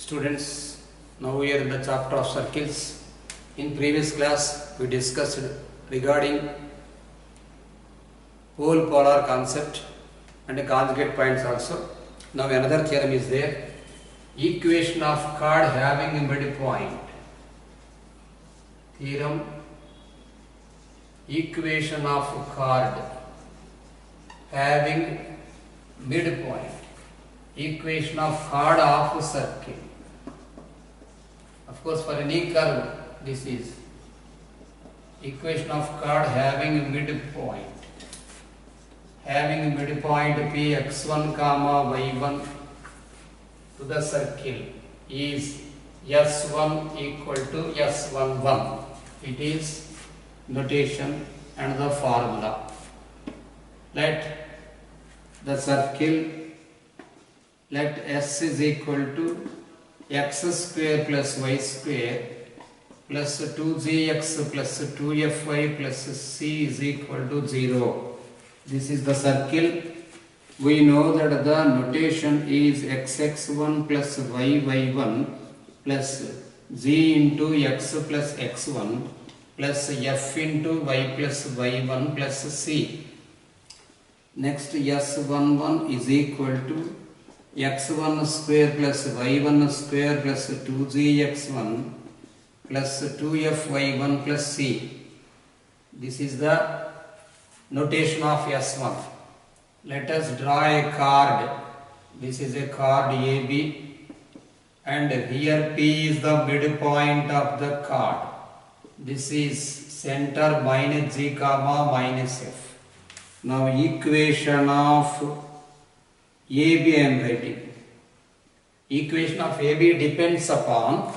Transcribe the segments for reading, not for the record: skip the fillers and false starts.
Students, now we are in the chapter of circles. In previous class we discussed regarding pole polar concept and conjugate points also. Now another theorem is there. Equation of chord having a midpoint. Theorem, equation of chord having midpoint. Equation of chord of circle. Of course, for any curve, this is equation of chord having midpoint. Having midpoint px1 comma y1 to the circle is s1 equal to s11. It is notation and the formula. Let the circle, let s is equal to x square plus y square plus 2gx plus 2fy plus c is equal to 0. This is the circle. We know that the notation is xx1 plus yy1 plus z into x plus x1 plus f into y plus y1 plus c. Next, s11 is equal to x1 square plus y1 square plus 2gx1 plus 2fy1 plus c. This is the notation of S1. Let us draw a chord. This is a chord AB, and here P is the midpoint of the chord. This is center minus G comma minus F. Now equation of AB I am writing. Equation of AB depends upon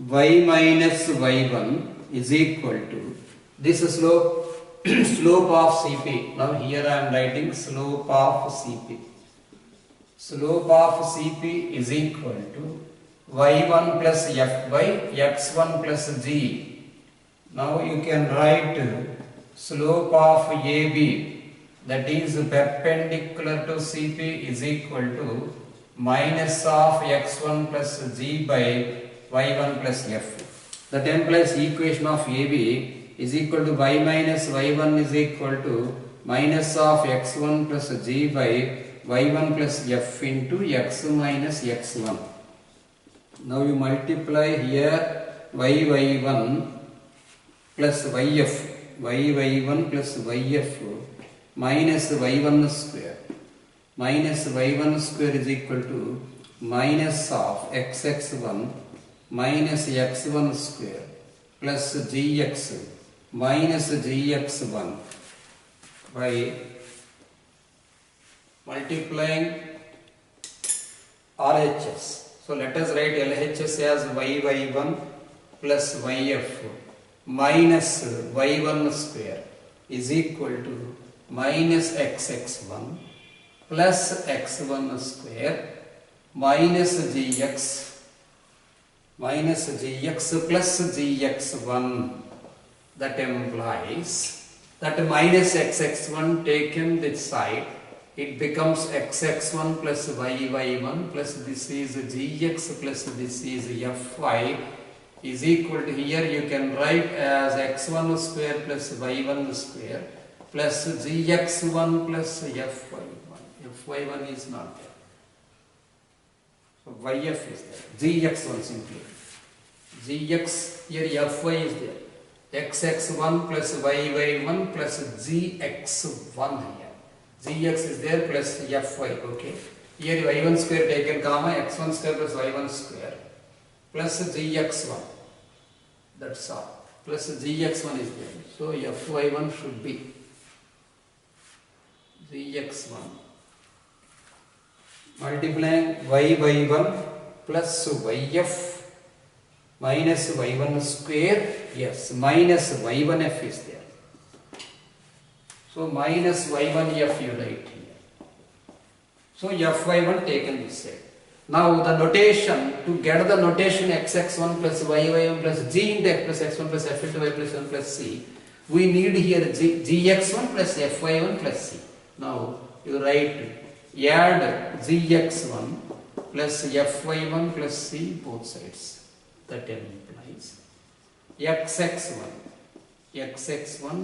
y minus y1 is equal to this slope slope of CP. Now here I am writing slope of CP. Slope of CP is equal to y1 plus f by x1 plus g. Now you can write slope of AB, that is perpendicular to CP, is equal to minus of x1 plus g by y1 plus f. That implies equation of AB is equal to y minus y1 is equal to minus of x1 plus g by y1 plus f into x minus x1. Now you multiply here y1 plus yf, y1 plus yf minus y1 square. Minus y1 square is equal to minus of xx1 minus x1 square plus gx minus gx1 by multiplying RHS. So let us write LHS as y1 plus yf minus y1 square is equal to minus xx1 plus x1 square minus gx plus gx1. That implies that minus xx1 taken this side, it becomes xx1 plus y1 plus this is gx plus this is fy is equal to, here you can write as x1 square plus y1 square plus gx1 plus fy1. Fy1 is not there. So yf is there. Gx1 simply. Gx, here fy is there. xx1 plus y1 plus gx1 here. Gx is there plus fy. Okay. Here y1 square taken comma x1 square plus y1 square plus gx1. That's all. Plus gx1 is there. So fy1 should be gx1 multiplying y1 plus yf minus y1 square, yes, minus y1f is there. So minus y1f you write here. So fy1 taken this side. Now the notation, to get the notation xx1 plus y1 plus g into x plus x1 plus f into y plus 1 plus c, we need here gx1 plus fy1 plus c. Now you write add gx1 plus Fy1 plus C both sides. That implies xx1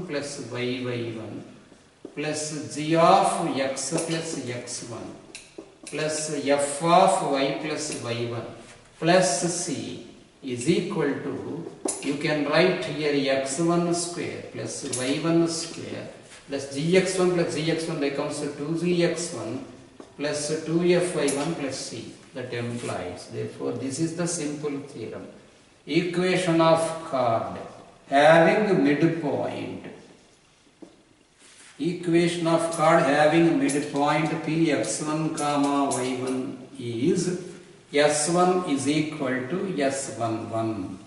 plus yy1 plus g of x plus x1 plus f of y plus y1 plus c is equal to, you can write here x1 square plus y1 square plus gx1 plus gx1 becomes 2gx1 plus 2fy1 plus c. That implies, therefore this is the simple theorem. Equation of chord having midpoint. Equation of chord having midpoint px1 comma y1 is s1 is equal to s11.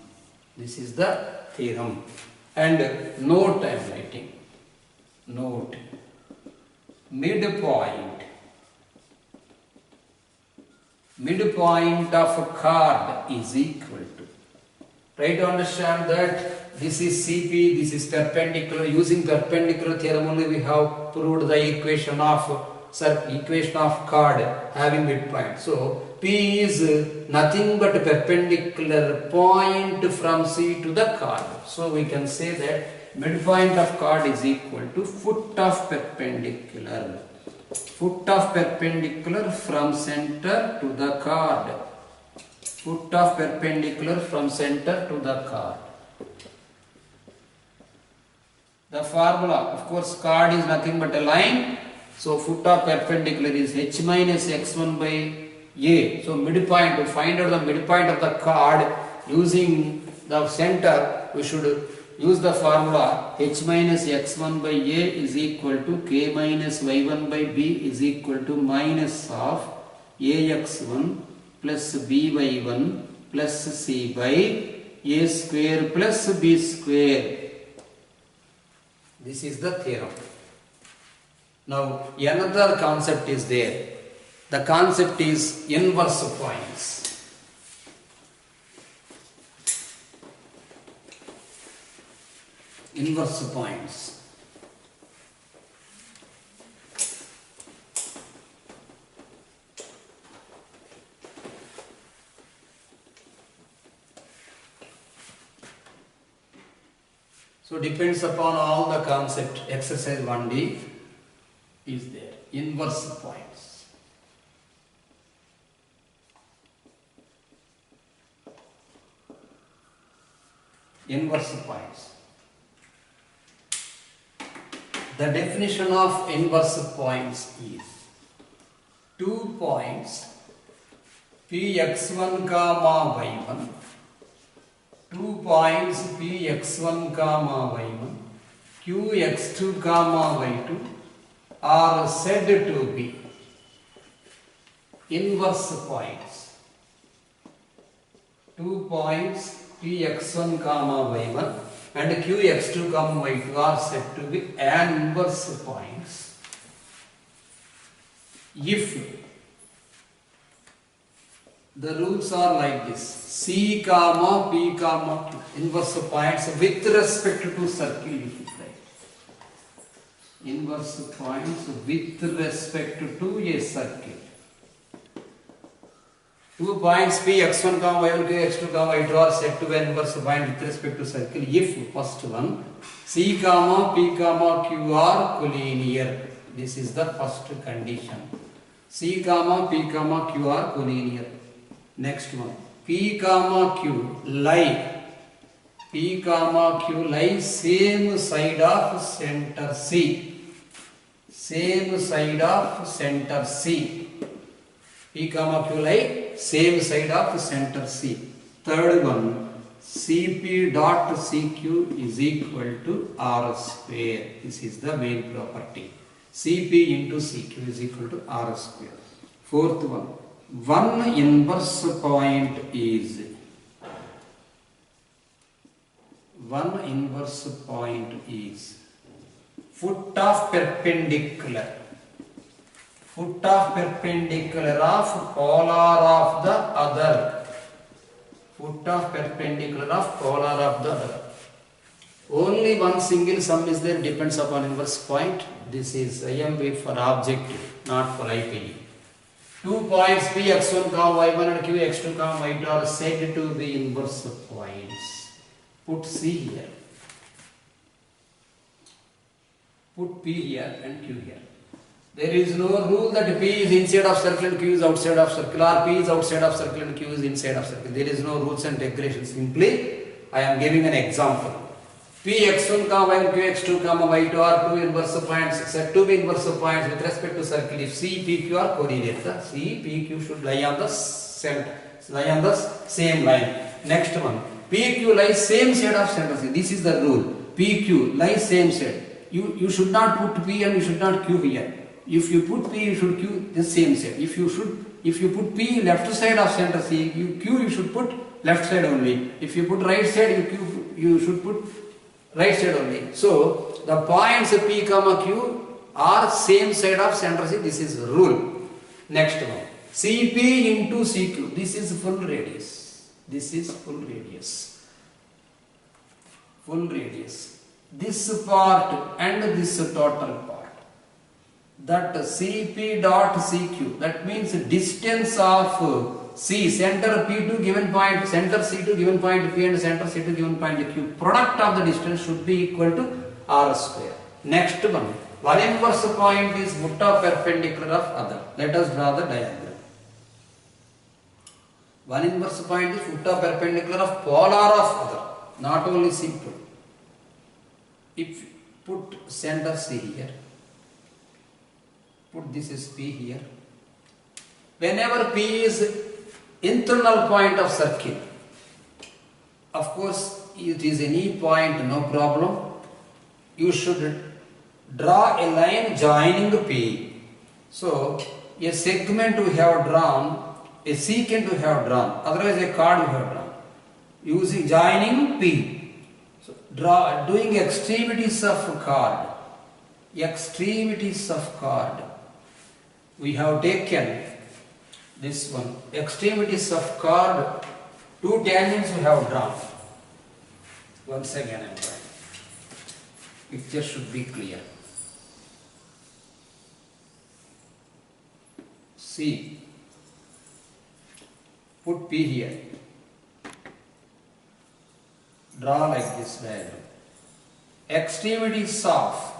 This is the theorem. And note I am writing. Note. Midpoint of chord is equal to. Try to understand that this is CP, this is perpendicular. Using perpendicular theorem only we have proved the equation of chord having midpoint. So P is nothing but a perpendicular point from C to the chord. So we can say that midpoint of chord is equal to foot of perpendicular. Foot of perpendicular from center to the chord. Foot of perpendicular from center to the chord. The formula, of course, chord is nothing but a line. So foot of perpendicular is h minus x1 by a. So midpoint, to find out the midpoint of the chord using the center, we should use the formula h minus x1 by a is equal to k minus y1 by b is equal to minus of ax1 plus by1 plus c by a square plus b square. This is the theorem. Now another concept is there. The concept is inverse points. Inverse points. So depends upon all the concept. Exercise 1D is there. Inverse points. Inverse points. The definition of inverse points is 2 points px1 comma y1, 2 points px1 comma y1, qx2 comma y2 are said to be inverse points. 2 points px1 comma y1 and qx2 comma y2 are said to be inverse points if the rules are like this: c comma p comma q, inverse points with respect to circle. If you write inverse points with respect to a circle. 2 points p x1 comma y1 q x2 comma y2 are said to be an inverse point with respect to circle if first one c comma p comma q are collinear. This is the first condition. C comma p comma q are collinear. Next one, p comma q lie. P comma q lie same side of center C. Same side of center C. P comma q lie same side of center C. Third one, Cp dot Cq is equal to R square. This is the main property. Cp into Cq is equal to R square. Fourth one inverse point is foot of perpendicular. Foot of perpendicular of polar of the other. Foot of perpendicular of polar of the other. Only one single sum is there, depends upon inverse point. This is IMB for objective, not for IPE. 2 points P x1, y1 and Q x2, y2 are said to be inverse points. Put C here. Put P here and Q here. There is no rule that P is inside of circle and Q is outside of circle, or P is outside of circle and Q is inside of circle. There is no rules and regulations. Simply, I am giving an example. P x1, y1, Q x2, y2 are two inverse points, said to be inverse points with respect to circle. If C, P, Q are correlated, C, P, Q should lie on the center, lie on the same line. Next one, P, Q lies same side of center. This is the rule. P, Q lies same side. You should not put P and you should not Q here. If you put P, you should Q the same side. If you put P left side of center C, Q you should put left side only. If you put right side, you should put right side only. So the points P, Q are same side of center C. This is rule. Next one, CP into CQ. This is full radius. This is full radius. Full radius. This part and this total part. That CP dot CQ. That means distance of C, center P to given point, center C to given point P and center C to given point Q. Product of the distance should be equal to R square. Next one inverse point is foot of perpendicular of other. Let us draw the diagram. One inverse point is foot of perpendicular of polar of other. Not only simple. If you put center C here, put this is P here. Whenever P is internal point of circle, of course it is any point, no problem. You should draw a line joining P. So a segment we have drawn, a secant we have drawn, otherwise a chord we have drawn. Using joining P. So doing extremities of chord. Extremities of chord. We have taken this one, extremities of chord, two tangents we have drawn. Once again I am trying. Picture should be clear. C. Put P here. Draw like this diagram. Extremities of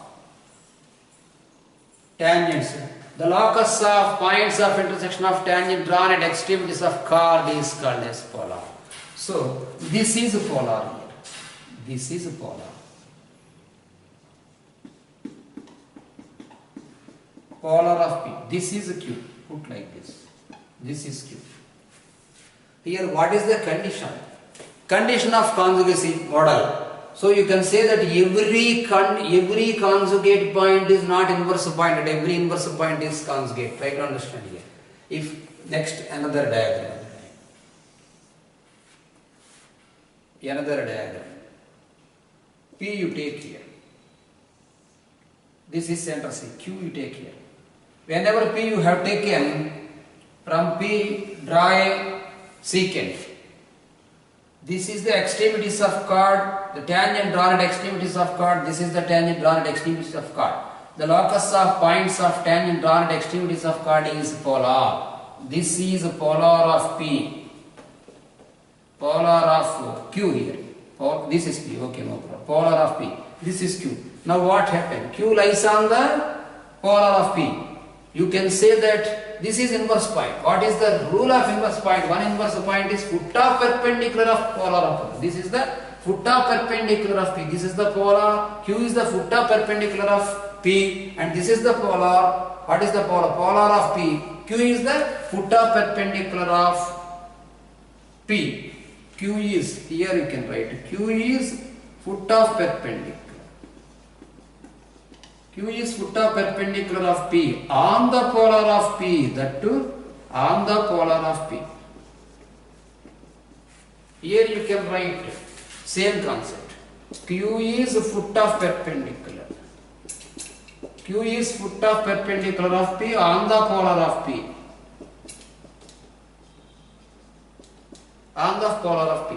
tangents. The locus of points of intersection of tangent drawn at extremities of chord is called as polar. So this is polar here. This is polar. Polar of P. This is Q. Put like this. This is Q. Here what is the condition? Condition of conjugacy model. So you can say that every conjugate point is not inverse point, and every inverse point is conjugate. Try to understand here. If next another diagram. Another diagram. P you take here. This is center C. Q you take here. Whenever P you have taken, from P draw a secant. This is the extremities of chord, the tangent drawn at extremities of chord. This is the tangent drawn at extremities of chord. The locus of points of tangent drawn at extremities of chord is polar. This is polar of P. Polar of Q here. This is P. Okay, no problem. Polar of P. This is Q. Now what happened? Q lies on the polar of P. You can say that this is inverse point. What is the rule of inverse point? One inverse point is foot of perpendicular of polar of P. This is the foot of perpendicular of P. This is the polar. Q is the foot of perpendicular of P. And this is the polar. What is the polar? Polar of P. Q is the foot of perpendicular of P. Q is, here you can write, Q is foot of perpendicular. Q is foot of perpendicular of P on the polar of P, that too on the polar of P. Here you can write same concept. Q is foot of perpendicular. Q is foot of perpendicular of P on the polar of P. On the polar of P.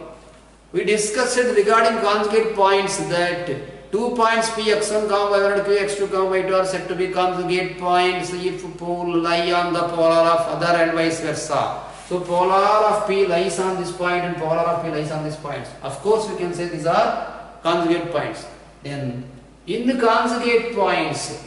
We discussed regarding conjugate points that 2 points Px1, y1 and Qx2, y2 are said to be conjugate points if pole lie on the polar of other and vice versa. So polar of P lies on this point and polar of P lies on this point. Of course we can say these are conjugate points. Then in the conjugate points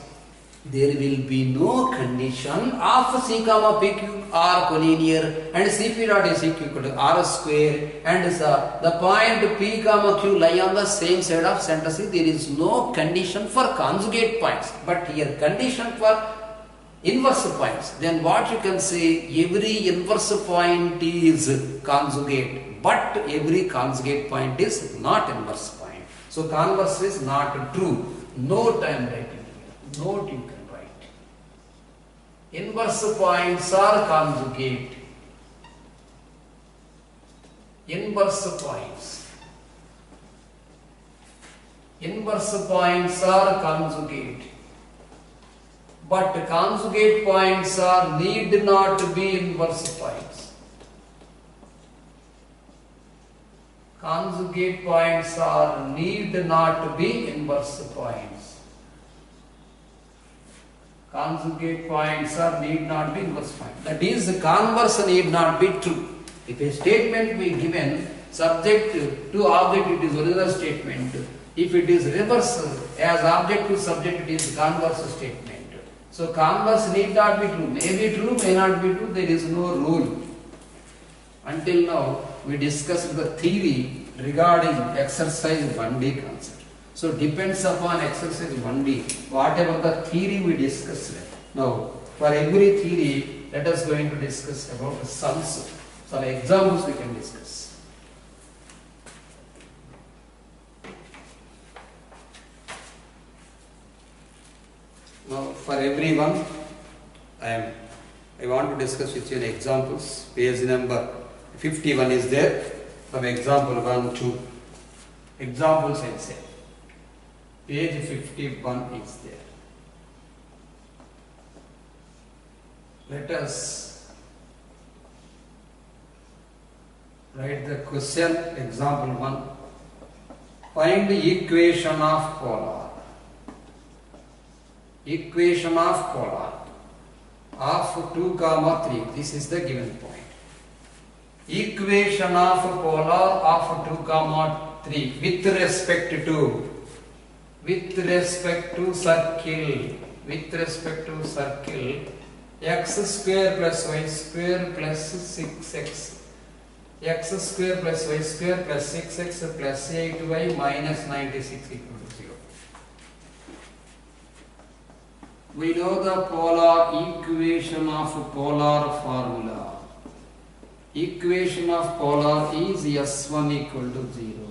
there will be no condition of C comma PQ are collinear and Cp dot is equal to R square and the point P comma Q lie on the same side of center C. There is no condition for conjugate points, but here condition for inverse points. Then what you can say, every inverse point is conjugate, but every conjugate point is not inverse point. So converse is not true. Note I am writing here. Note you can write. Inverse points are conjugate. Inverse points. Inverse points are conjugate. But conjugate points are need not be inverse points. Conjugate points are need not be inverse points. Conjugate points are need not be inverse points. That is, the converse need not be true. If a statement be given subject to object, it is original statement. If it is reverse as object to subject, it is converse statement. So converse need not be true. May be true, may not be true. There is no rule. Until now, we discussed the theory regarding exercise 1D concept. So depends upon exercise 1D, whatever the theory we discussed. Now, for every theory, let us going to discuss about the sums. Some examples we can discuss. Now, for everyone, I want to discuss with you examples. Page number 51 is there. From example 1 to examples I say. Page 51 is there. Let us write the question. Example 1. Find the equation of polar. Equation of polar of 2 comma 3. This is the given point. Equation of polar of 2 comma 3 with respect to circle x square plus y square plus 6x, x square plus y square plus 6x plus 8y minus 96 equal to 0. We know the polar equation of polar formula. Equation of polar is S1 equal to 0.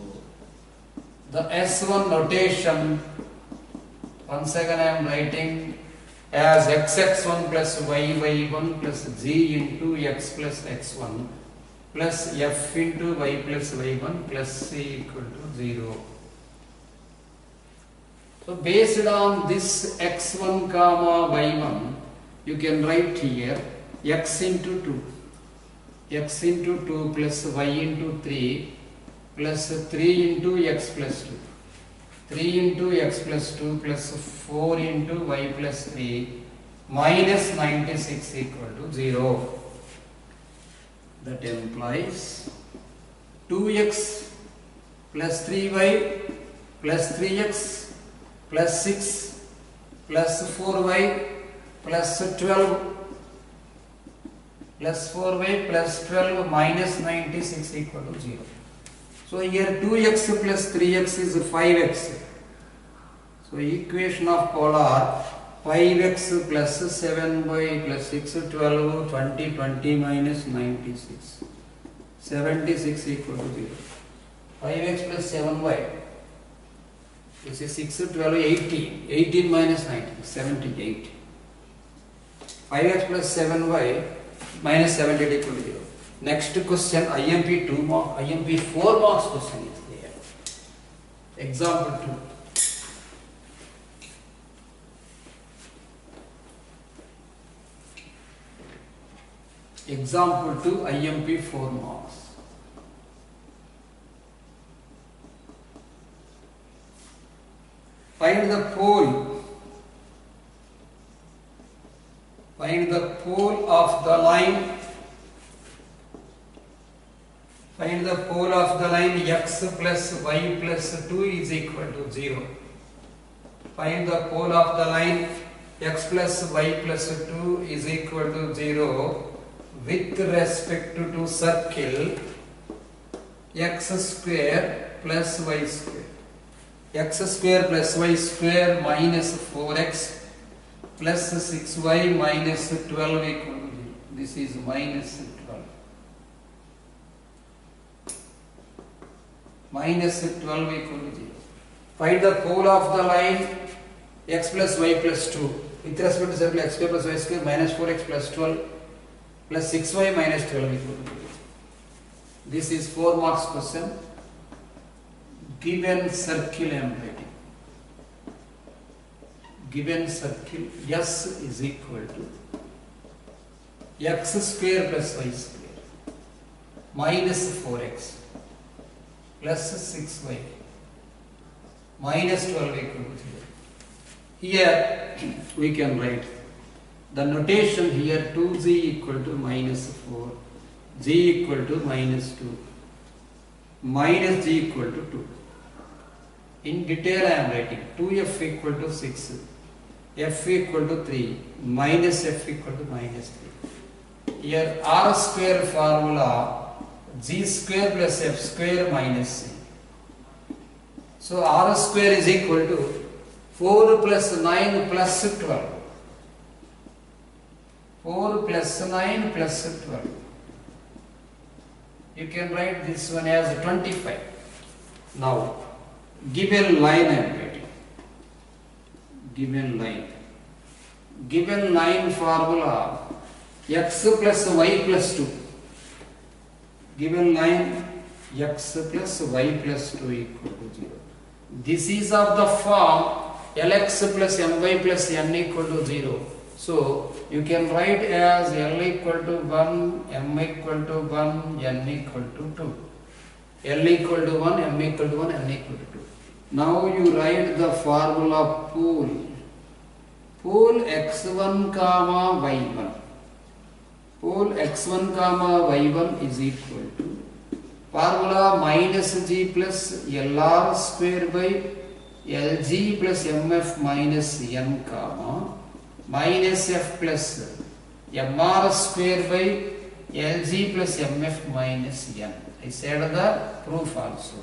The S1 notation, once again I am writing as xx1 plus yy1 plus g into x plus x1 plus f into y plus y1 plus c equal to 0. So based on this x1 comma y1, you can write here x into 2. X into 2 plus y into 3 plus 3 into x plus 2. 3 into x plus 2 plus 4 into y plus 3 minus 96 equal to 0. That implies 2x plus 3y plus 3x plus 6 plus 4y plus 12 plus 4y plus 12 minus 96 equal to 0. So here 2x plus 3x is 5x. So equation of polar 5x plus 7y plus 6 12 20 20 minus 96 76 equal to 0. 5x plus 7y, this is 6 12 18 18 minus 19 78. 5x plus 7y minus 78 equal to 0. Next question, IMP 2 mark, IMP 4 marks question is there. Example 2. Example 2, IMP 4 marks. Find the pole. Find the pole of the line. Find the pole of the line x plus y plus 2 is equal to 0. Find the pole of the line x plus y plus 2 is equal to 0 with respect to circle x square plus y square. X square plus y square minus 4x plus 6y minus 12 equal to 0. This is minus 12. Minus 12 equal to 0. Find the pole of the line x plus y plus 2 with respect to circle x square plus y square minus 4x plus 12 plus 6y minus 12 equal to 0. This is 4 marks question. Given circle I am writing. Given circle S is equal to x square plus y square minus 4x plus 6y minus 12 equal to 0. Here we can write the notation here 2z equal to minus 4, z equal to minus 2, minus g equal to 2. In detail I am writing 2f equal to 6, f equal to 3, minus f equal to minus 3. Here r square formula g square plus f square minus c. So r square is equal to 4 plus 9 plus 12. 4 plus 9 plus 12. You can write this one as 25. Now, given line I am writing. Given line. Given line formula x plus y plus 2. Given line x plus y plus 2 equal to 0. This is of the form Lx plus my plus n equal to 0. So, you can write as L equal to 1, m equal to 1, n equal to 2. L equal to 1, m equal to 1, n equal to 2. Now you write the formula pole. Pole x1 comma y1. Pole x1 comma y1 is equal to formula minus g plus lr square by lg plus mf minus n comma minus f plus mr square by lg plus mf minus n. I said the proof also.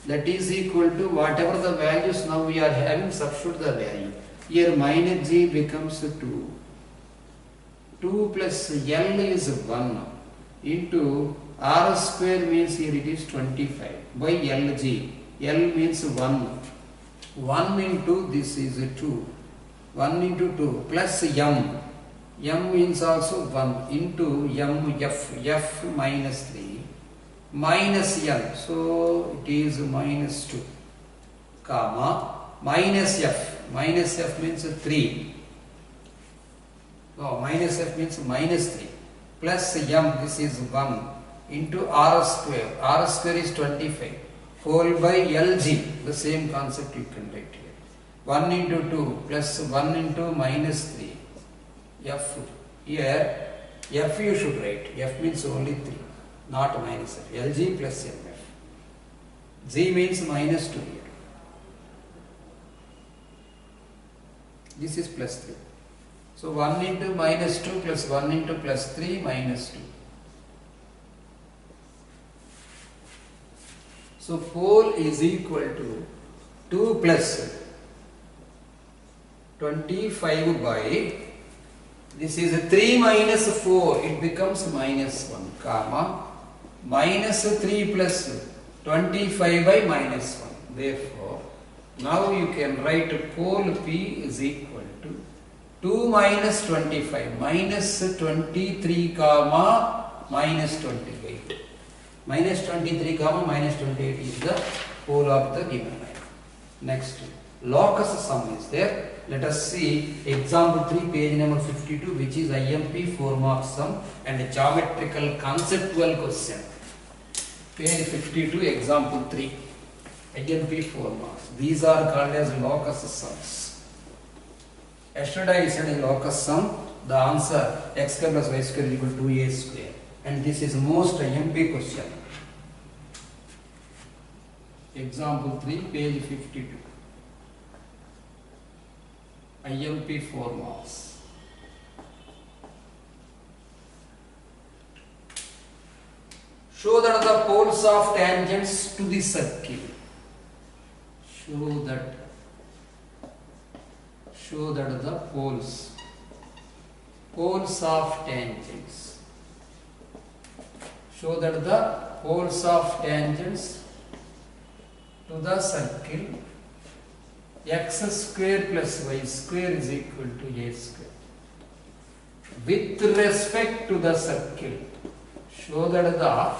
That is equal to whatever the values now we are having, substitute the value. Here minus g becomes 2. 2 plus L is 1 into R square means here it is 25 by LG. L means 1. 1 into this is 2. 1 into 2 plus M. M means also 1 into MF. F minus 3 minus N. So it is minus 2 comma minus F. Minus F means 3. Oh, minus F means minus 3 plus M, this is 1 into R square. R square is 25 whole by LG. The same concept you can write here. 1 into 2 plus 1 into minus 3 F. Here F you should write. F means only 3, not minus F. LG plus MF. G means minus 2 here. This is plus 3. So 1 into minus 2 plus 1 into plus 3 minus 2. So pole is equal to 2 plus 25 by, this is 3 minus 4, it becomes minus 1, comma, minus 3 plus 25 by minus 1. Therefore, now you can write pole P is equal to 2 minus 25 minus 23 comma minus 28. Minus 23 comma minus 28 is the pole of the given line. Next, locus sum is there. Let us see example 3, page number 52, which is IMP 4 mark sum and a geometrical conceptual question. Page 52, example 3. IMP 4 marks. These are called as locus sums. Yesterday I said in locus sum, the answer x square plus y square is equal to 2a square. And this is most IMP question. Example 3, page 52. IMP 4 marks. Show that the poles of tangents to the circle. Show that the poles of tangents. Show that the poles of tangents to the circle x square plus y square is equal to a square. With respect to the circle, show that the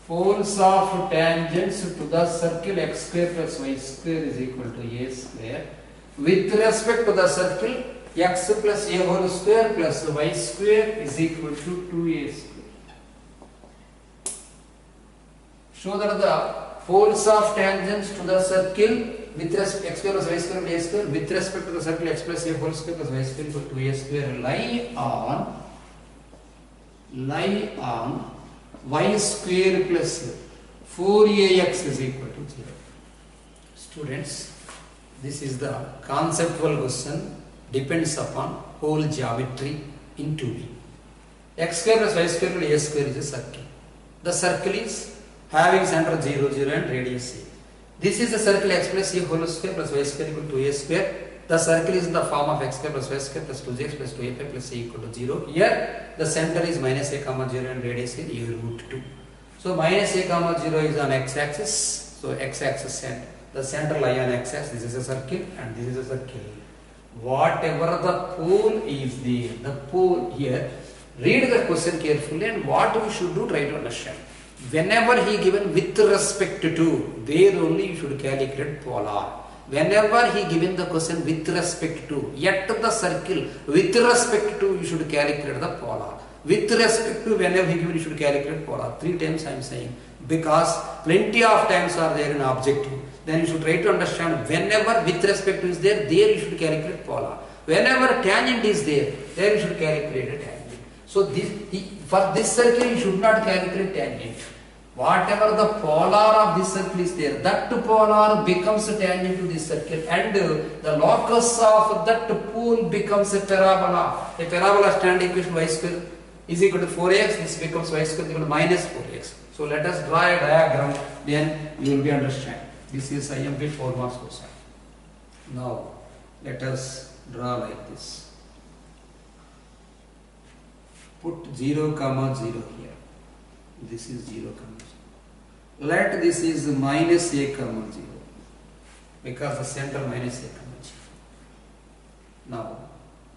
poles of tangents to the circle x square plus y square is equal to a square. With respect to the circle, x plus a whole square plus y square is equal to 2a square. Show that the poles of tangents to the circle with respect x square plus y square and a square with respect to the circle x plus a whole square plus y square equal to a square lie on y square plus 4ax is equal to 0. Students, this is the conceptual question, depends upon whole geometry in 2D. X square plus y square plus a square is a circle. The circle is having center 0, 0 and radius a. This is the circle x plus a whole square plus y square equal to a square. The circle is in the form of x square plus y square plus 2x plus 2a plus a equal to 0. Here the center is minus a comma 0 and radius is a root 2. So minus a comma 0 is on x-axis. So x-axis and the center lie on x-axis. This is a circle and this is a circle. Whatever the pole is there, the pole here, read the question carefully and what we should do, try to understand. Whenever he given with respect to, there only you should calculate polar. Whenever he given the question with respect to, yet the circle, with respect to, you should calculate the polar. With respect to, whenever he given, you should calculate polar. 3 times I am saying, because plenty of times are there in objective. Then you should try to understand, whenever with respect to is there you should calculate polar. Whenever tangent is there you should calculate a tangent. So for this circle you should not calculate tangent. Whatever the polar of this circle is there, that polar becomes a tangent to this circle and the locus of that pole becomes a parabola. A parabola standard equation y square is equal to 4x, this becomes y square is equal to minus 4x. So let us draw a diagram, then you will be understand. This is IMP 4 marks question. Now let us draw like this. Put 0, 0 here. This is 0, 0. Let this is minus a, 0 because the center minus a, 0. Now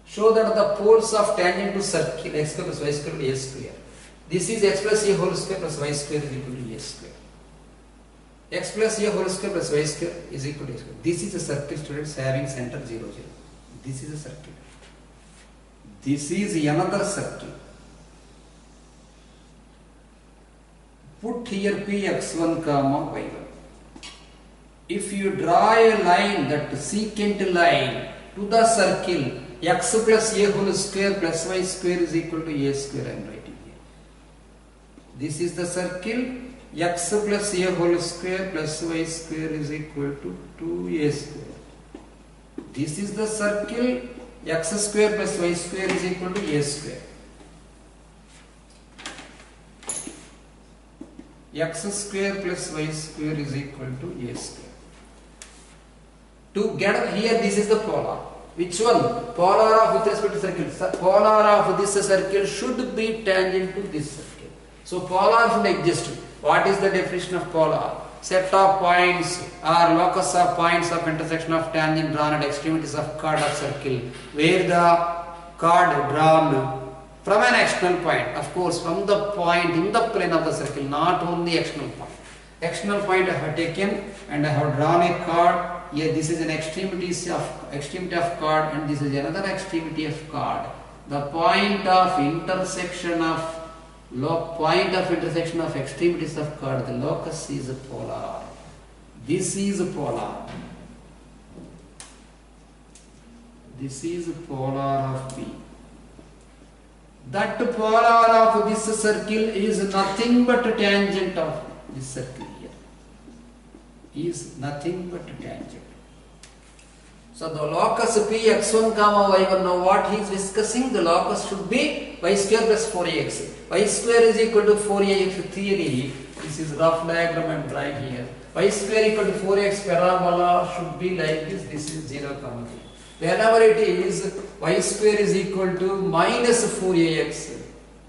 show that the poles of tangent to circle x square plus y square is a square. This is x plus a whole square plus y square is equal to a square. X plus a whole square plus y square is equal to a square. This is a circle, students, having center 0, 0. This is a circle. This is another circle. Put here px1 comma y1. If you draw a line, that secant line to the circle x plus a whole square plus y square is equal to a square, I am writing here. This is the circle x plus a whole square plus y square is equal to 2a square. This is the circle x square plus y square is equal to a square. X square plus y square is equal to a square. To get here, this is the polar. Which one? Polar of with respect to circle. Polar of this circle should be tangent to this circle. So polar should exist. What is the definition of polar? Set of points or locus of points of intersection of tangent drawn at extremities of chord of circle, where the chord drawn from an external point, of course from the point in the plane of the circle, not only external point. External point I have taken and I have drawn a chord. Here this is an extremity of chord and this is another extremity of chord. The point of intersection of extremities of chord, the locus is polar. This is polar. This is polar of P. That polar of this circle is nothing but tangent of this circle here. Is nothing but tangent. So the locus P x1 comma y1. Now what he is discussing, the locus should be y square plus 4ax. Y square is equal to 4ax. Theory, this is rough diagram I am drawing here. Y square equal to 4x parabola should be like this. This is 0 comma 3. Whenever it is y square is equal to minus 4ax,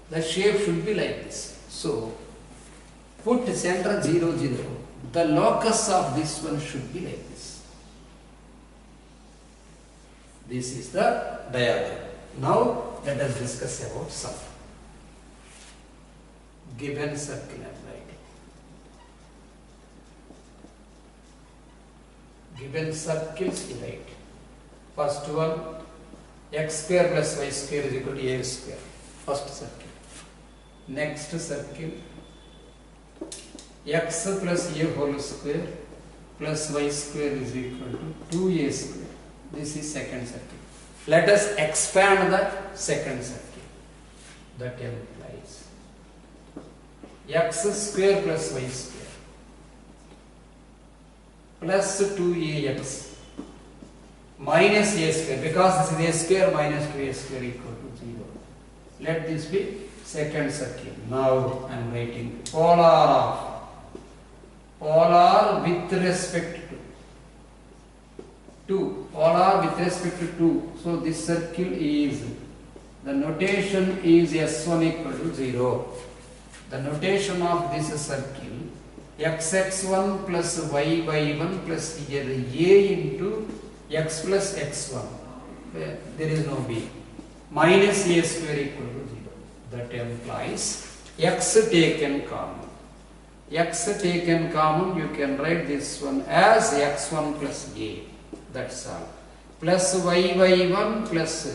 the shape should be like this. So put center 0, 0. The locus of this one should be like this. This is the diagram. Now let us discuss about sum. Given circle and writing. Given circles we write. First one, x square plus y square is equal to a square. First circle. Next circle, x plus a whole square plus y square is equal to 2a square. This is second circle. Let us expand the second circle. That implies x square plus y square plus 2ax minus a square, because this is a square minus 2a square equal to 0. Let this be second circle. Now I am writing polar with respect to polar with respect to 2. So this circle is, the notation is S1 equal to 0. The notation of this circle, xx1 plus yy1 plus here a into x plus x1, there is no b, minus a square equal to 0. That implies x taken common. X taken common, you can write this one as x1 plus a. That's all. Plus yy1 plus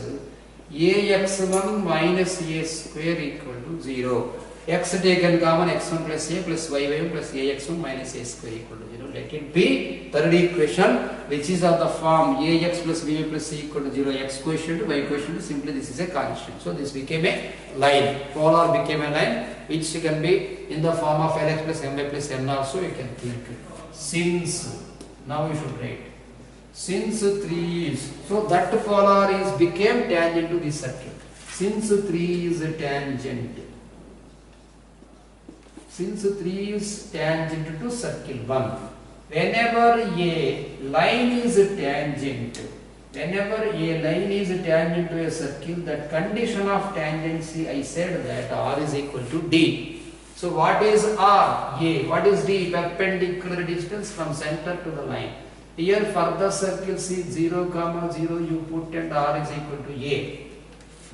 ax1 minus a square equal to 0. X taken common, x1 plus a plus yy1 plus ax1 minus a square equal to 0. Let it be third equation, which is of the form ax plus by plus c equal to 0. X quotient, y quotient, simply this is a constant. So this became a line. Polar became a line, which can be in the form of lx plus my plus n also you can think. Since, now we should write. Since 3 is, so that polar is became tangent to this circle. Since 3 is a tangent. Since 3 is tangent to circle 1. Whenever a line is tangent to a circle, that condition of tangency, I said that R is equal to D. So what is R? A. What is D? Perpendicular distance from center to the line. Here for the circle C 0, 0 you put and R is equal to A.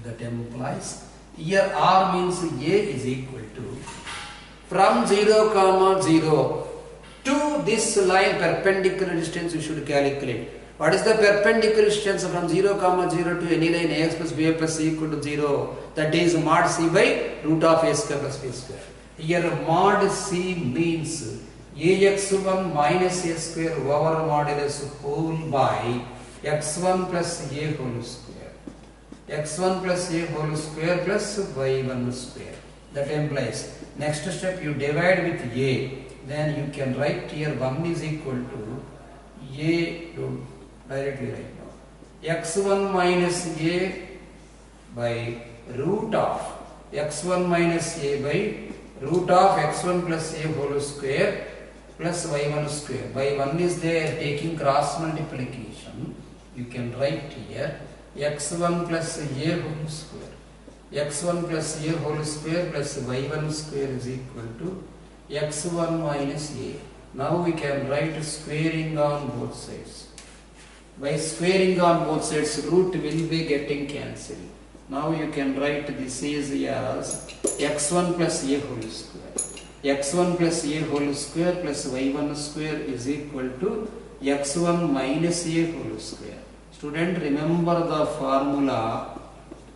That implies here R means A is equal to from 0, 0 to this line perpendicular distance you should calculate. What is the perpendicular distance from 0, 0 to any line ax plus b plus c equal to 0? That is mod c by root of a square plus b square. Here mod c means ax1 minus a square over modulus whole by x1 plus a whole square. x1 plus a whole square plus y1 square. That implies next step you divide with a, then you can write here 1 is equal to a, to directly write now, x1 minus a by root of x1 minus a by root of x1 plus a whole square plus y1 square. By 1 is there, taking cross multiplication, you can write here x1 plus a whole square. x1 plus a whole square plus y1 square is equal to x1 minus a. Now we can write squaring on both sides. By squaring on both sides, root will be getting cancelled. Now you can write this is as x1 plus a whole square. x1 plus a whole square plus y1 square is equal to x1 minus a whole square. Student, remember the formula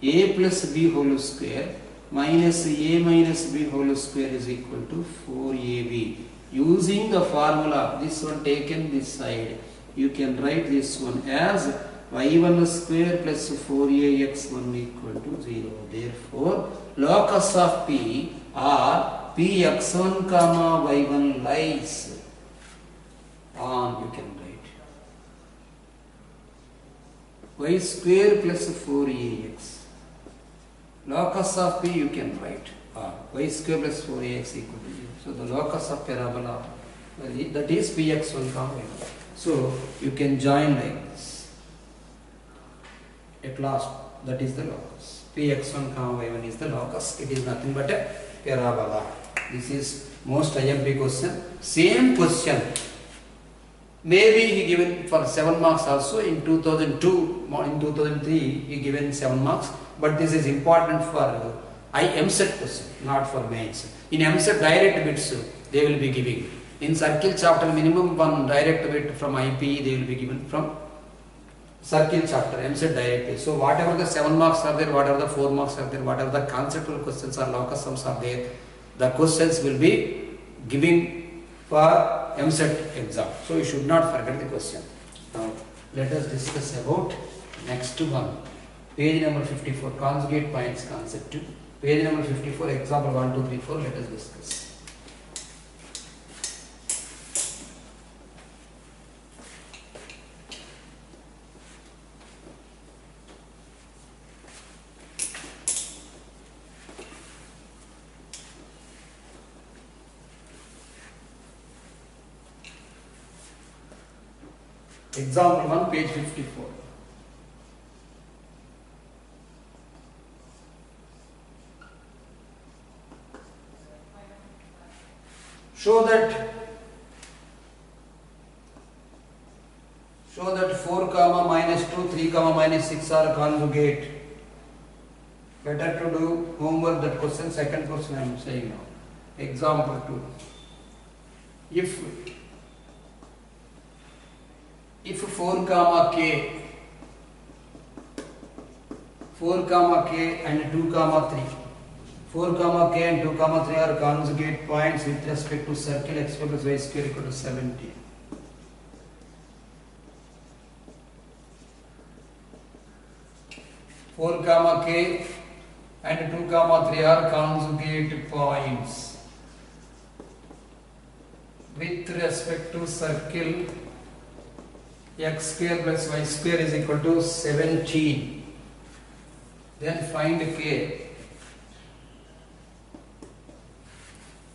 a plus b whole square minus a minus b whole square is equal to 4ab. Using the formula, this one taken this side, you can write this one as y1 square plus 4ax1 equal to 0. Therefore, locus of P or Px1 comma y1 lies on, you can write y square plus 4ax. Locus of P you can write y square plus 4ax equal to 0. So the locus of parabola, that is Px1 comma y1. So you can join like this. At last, that is the locus. Px1 comma y1 is the locus. It is nothing but a parabola. This is most IMP question. Same question. Maybe he given for 7 marks also in 2002, in 2003 he given 7 marks. But this is important for ExID question, not for mains. In ExID direct bits they will be giving. In circle chapter minimum one direct bit from IP they will be given from circle chapter, ExID directly. So whatever the 7 marks are there, whatever the 4 marks are there, whatever the conceptual questions or locus sums are there, the questions will be giving for ExID exam. So you should not forget the question. Now let us discuss about next one. Page number 54, conjugate points concept 2. Page number 54, example 1, 2, 3, 4, let us discuss. Example 1, page 54. Show that 4 comma minus 2, 3 comma minus 6 are conjugate. Better to do homework that question. Second question I am saying now. Example 2. If 4 comma k and 2 comma 3, 4 comma k and 2 comma 3 are conjugate points with respect to circle x plus y square equal to 70. Four comma k and 2 comma 3 are conjugate points with respect to circle x square plus y square is equal to 17. Then find k.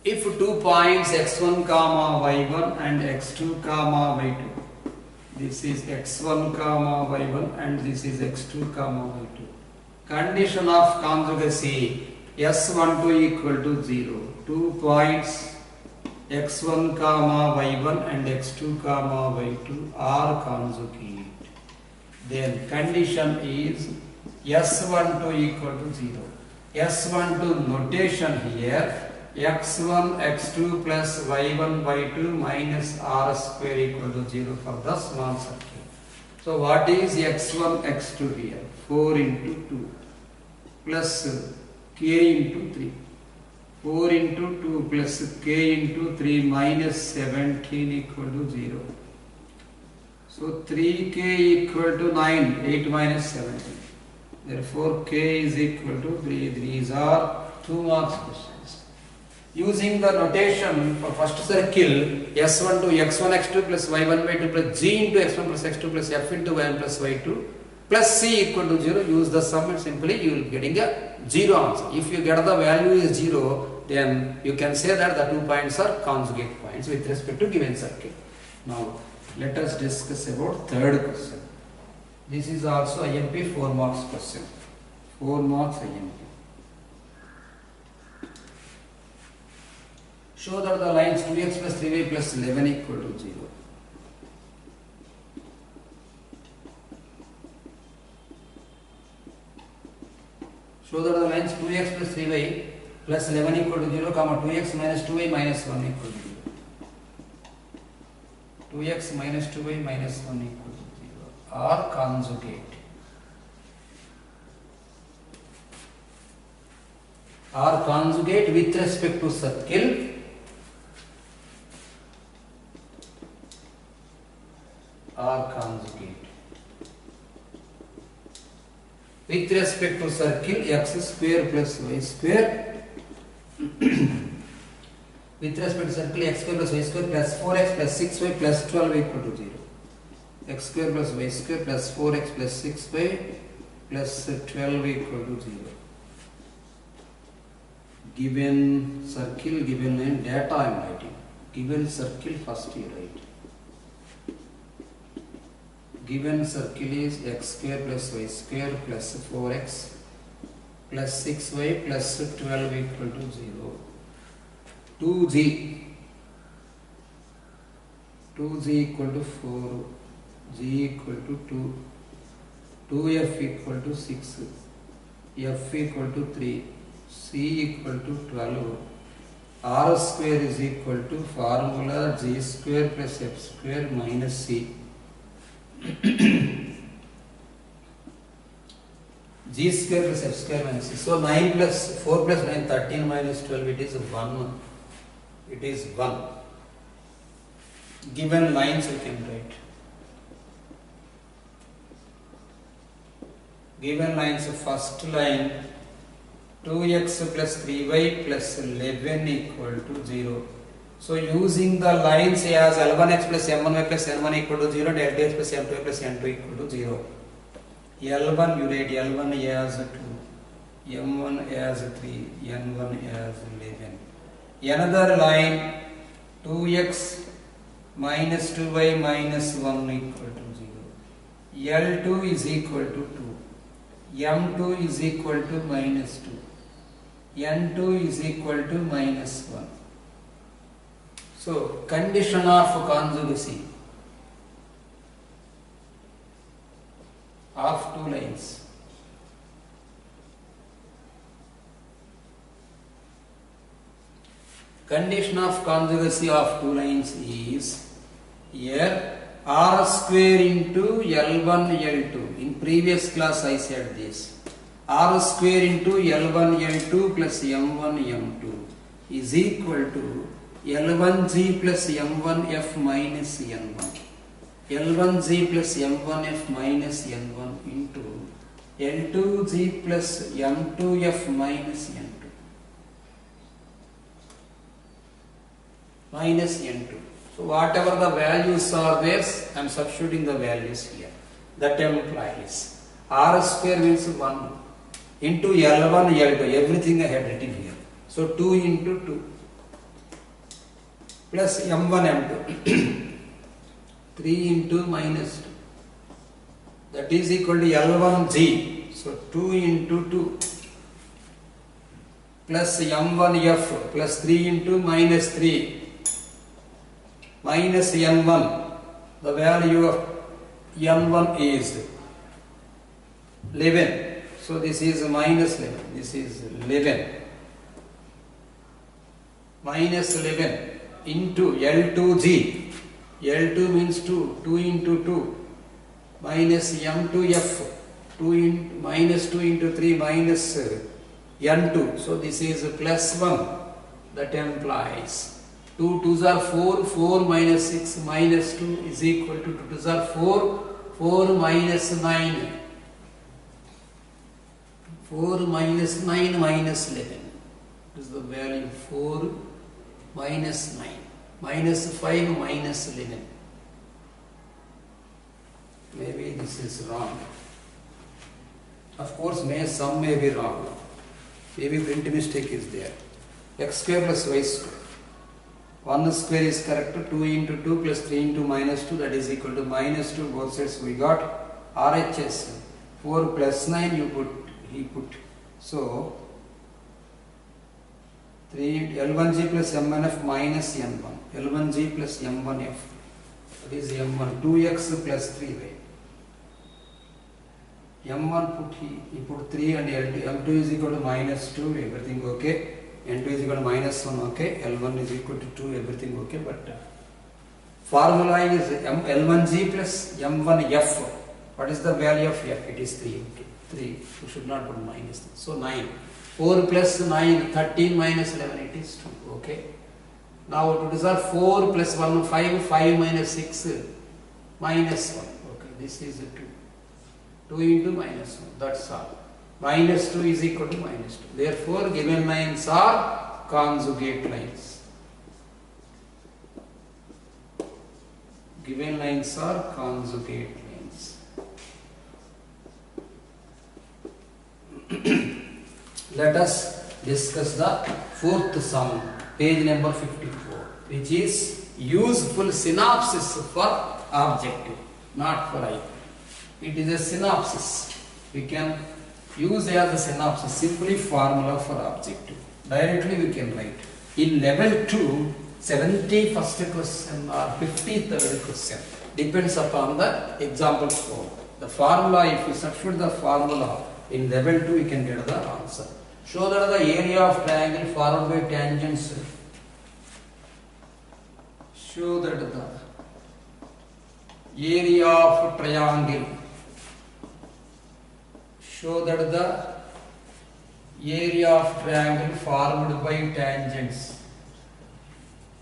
If 2 points x1 comma y1 and x2 comma y2, this is x1 comma y1 and this is x2 comma y2. Condition of conjugacy s12 equal to 0. 2 points x1 comma y1 and x2 comma y2 are conjugate. Then condition is s12 equal to 0. S12 notation here, x1 x2 plus y1 y2 minus r square equal to 0 for the small circle. So what is x1 x2 here? 4 into 2 plus k into 3. 4 into 2 plus k into 3 minus 17 equal to 0. So 3k equal to 9, 8 minus 17. Therefore k is equal to 3. These are 2 marks questions. Using the notation for first circle s1 to x1 x2 plus y1 y2 plus g into x1 plus x2 plus f into y1 plus y2 plus c equal to 0, use the sum and simply you will be getting a 0 answer. If you get the value is 0, then you can say that the 2 points are conjugate points with respect to given circle. Now let us discuss about third question. This is also IMP 4 marks question. 4 marks IMP. Show that the lines 2x plus 3y plus 11 equal to 0. Show that the lines 2x plus 3y plus 11 equal to 0, comma 2x minus 2y minus 1 equal to 0. 2x minus 2y minus 1 equal to 0 are conjugate. Are conjugate with respect to circle or conjugate. With respect to circle, x square plus y square. With respect to circle, x square plus y square plus 4x plus 6y plus 12 equal to 0. X square plus y square plus 4x plus 6y plus 12 equal to 0. Given circle, given line, data I am writing. Given circle, first you write. Given circle is x square plus y square plus 4x plus 6y plus 12 equal to 0. 2g equal to 4, g equal to 2, 2f equal to 6, f equal to 3, c equal to 12, r square is equal to formula g square plus f square minus c. G square plus f square minus c. So 9 plus 4 plus 9, 13 minus 12, it is 1. It is 1. Given lines we can write. Given lines, first line 2x plus 3y plus 11 equal to 0. So using the lines as L1x plus M1y plus N1 equal to 0 and L2x plus M2y plus N2 equal to 0. L1 you write L1 as 2, M1 as 3, N1 as 11. Another line 2x minus 2y minus 1 equal to 0. L2 is equal to 2. M2 is equal to minus 2. N2 is equal to minus 1. So, condition of conjugacy of two lines. Condition of conjugacy of two lines is here r square into L1 L2. In previous class I said this. R square into L1 L2 plus M1 M2 is equal to L1G plus M1F minus N1. L1G plus M1F minus N1 into L2G plus M2F minus N2. Minus N2. So whatever the values are there, I am substituting the values here. That implies R square means 1 into L1 L2. Everything I had written here. So 2 into 2 plus M1 M2. 3 into minus 2. That is equal to L1G. So 2 into 2 plus M1F plus 3 into minus 3 minus N1. The value of N1 is 11. So this is minus 11. This is 11. Minus 11 into L2G. L2 means 2. 2 into 2 minus M2F. 2 into minus 2 into 3 minus N2. So this is plus 1. That implies 2 2s are 4. 4 minus 6 minus 2 is equal to 2 2s are 4. 4 minus 9. 4 minus 9 minus 11. This is the value 4 minus 9. Minus 5 minus 11. Maybe this is wrong. Of course, some may be wrong. Maybe print mistake is there. X square plus y square. 1 square is correct. 2 into 2 plus 3 into minus 2, that is equal to minus 2. Both sides we got RHS. 4 plus 9 he put. So 3 L1G plus M1F minus N1. L1G plus M1F. That is M1. 2x plus 3y. M1 he put 3 and L2. M2 is equal to minus 2. Everything okay. N2 is equal to minus 1. Okay. L1 is equal to 2. Everything okay. But formula is L1G plus M1F. What is the value of F? It is 3. Okay. 3. You should not put minus 3. So 9. 4 plus 9, 13 minus 11, it is 2. Okay. Now to resolve 4 plus 1, 5, 5 minus 6, minus 1. Okay, this is 2. 2 into minus 1, that's all. Minus 2 is equal to minus 2. Therefore, given lines are conjugate lines. Given lines are conjugate lines. Let us discuss the fourth sum, page number 54, which is useful synopsis for objective, not for IP. It is a synopsis. We can use as a synopsis simply formula for objective. Directly we can write. In level 2, 71st question or 53rd question depends upon the example form. The formula, if you substitute the formula in level 2, we can get the answer. Show that the area of triangle formed by tangents. Show that the area of triangle. Show that the area of triangle formed by tangents.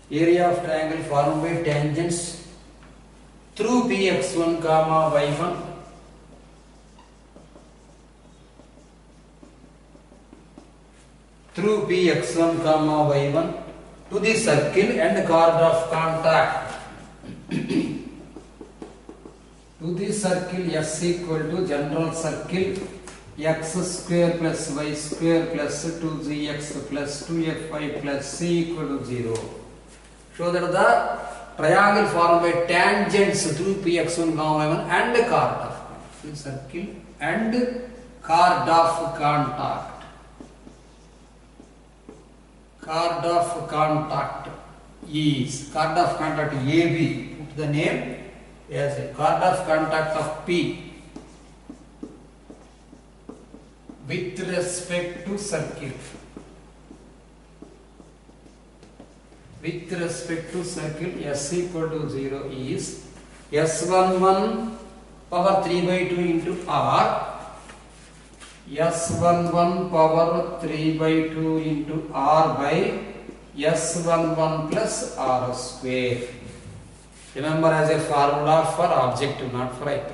Area of triangle formed by tangents through px1 comma y1 through px1 comma y1 to the circle and chord of contact. To the circle S equal to general circle x square plus y square plus 2gx plus 2fy plus c equal to 0. Show that the triangle formed by tangents through px1 comma y1 and chord of contact. The circle and chord of contact. Chord of contact is chord of contact AB. Put the name as a chord of contact of P with respect to circle. With respect to circle S equal to 0 is S11 power 3 by 2 into R. S11 power 3 by 2 into R by S11 plus R square. Remember, as a formula for objective, not for IP.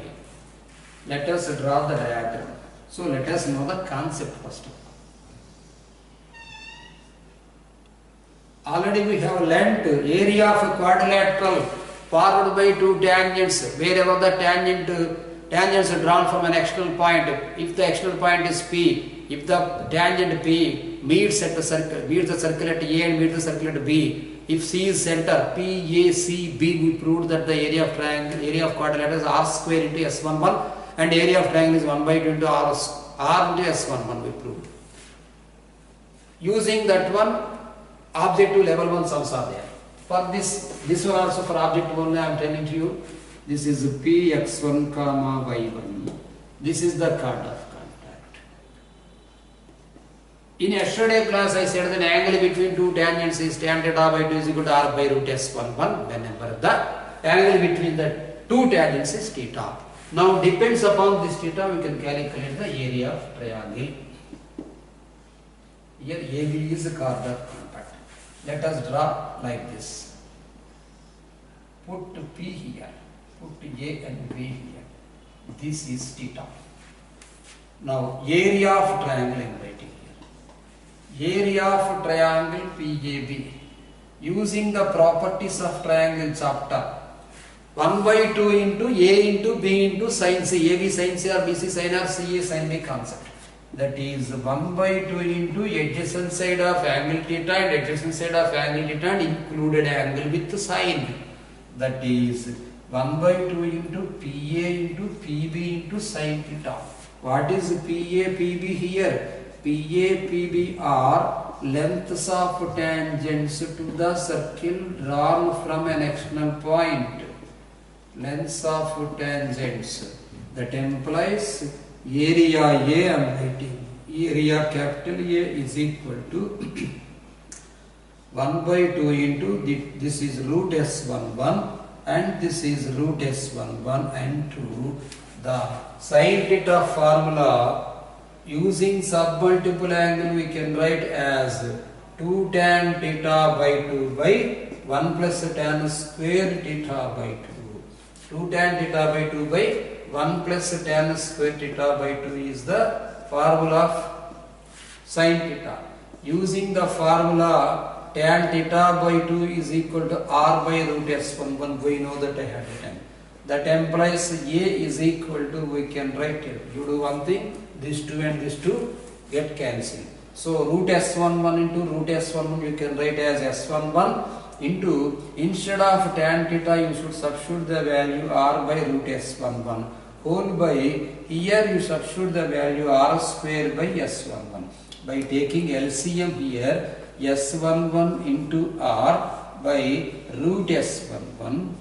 Let us draw the diagram. So let us know the concept first. Already we have learnt area of a quadrilateral formed by two tangents. Wherever the tangents are drawn from an external point, if the external point is P, if the tangent P meets at the circle, meets the circle at A and meets the circle at B, if C is center, P, A, C, B, we proved that the area of triangle, area of quadrilateral is R square into S11 and area of triangle is 1 by 2 into R into S11, we proved. Using that one, objective level 1 sums are there. For this one also for objective only I am telling to you, this is Px1 comma y1. This is the chord of contact. In yesterday class I said that the angle between two tangents is tan theta by 2 is equal to R by root S11 whenever the angle between the two tangents is theta. Now depends upon this theta we can calculate the area of triangle. Here AB is the chord of contact. Let us draw like this. Put P here. Put A and B here. This is theta. Now area of triangle I am writing here. Area of triangle PAB. Using the properties of triangle chapter. 1 by 2 into A into B into sin C. AB sin C or BC sin or CA sin B concept. That is 1 by 2 into adjacent side of angle theta and adjacent side of angle theta and included angle with sin. That is 1 by 2 into PA into PB into sin theta. What is PA, PB here? PA, PB are lengths of tangents to the circle drawn from an external point. Lengths of tangents. That implies area A I am writing. Area capital A is equal to 1 by 2 into this is root S11 and this is root S11 and 2. The sin theta formula using submultiple angle we can write as 2 tan theta by 2 by 1 plus tan square theta by 2. 2 tan theta by 2 by 1 plus tan square theta by 2 is the formula of sin theta. Using the formula tan theta by 2 is equal to r by root s11, we know that ahead of time. That implies A is equal to, we can write it. You do one thing, this 2 and this 2 get cancelled. So root s11 into root s11 you can write as s11 into, instead of tan theta you should substitute the value r by root s11 whole by, here you substitute the value r square by s11. By taking LCM here, s11 into r by root s11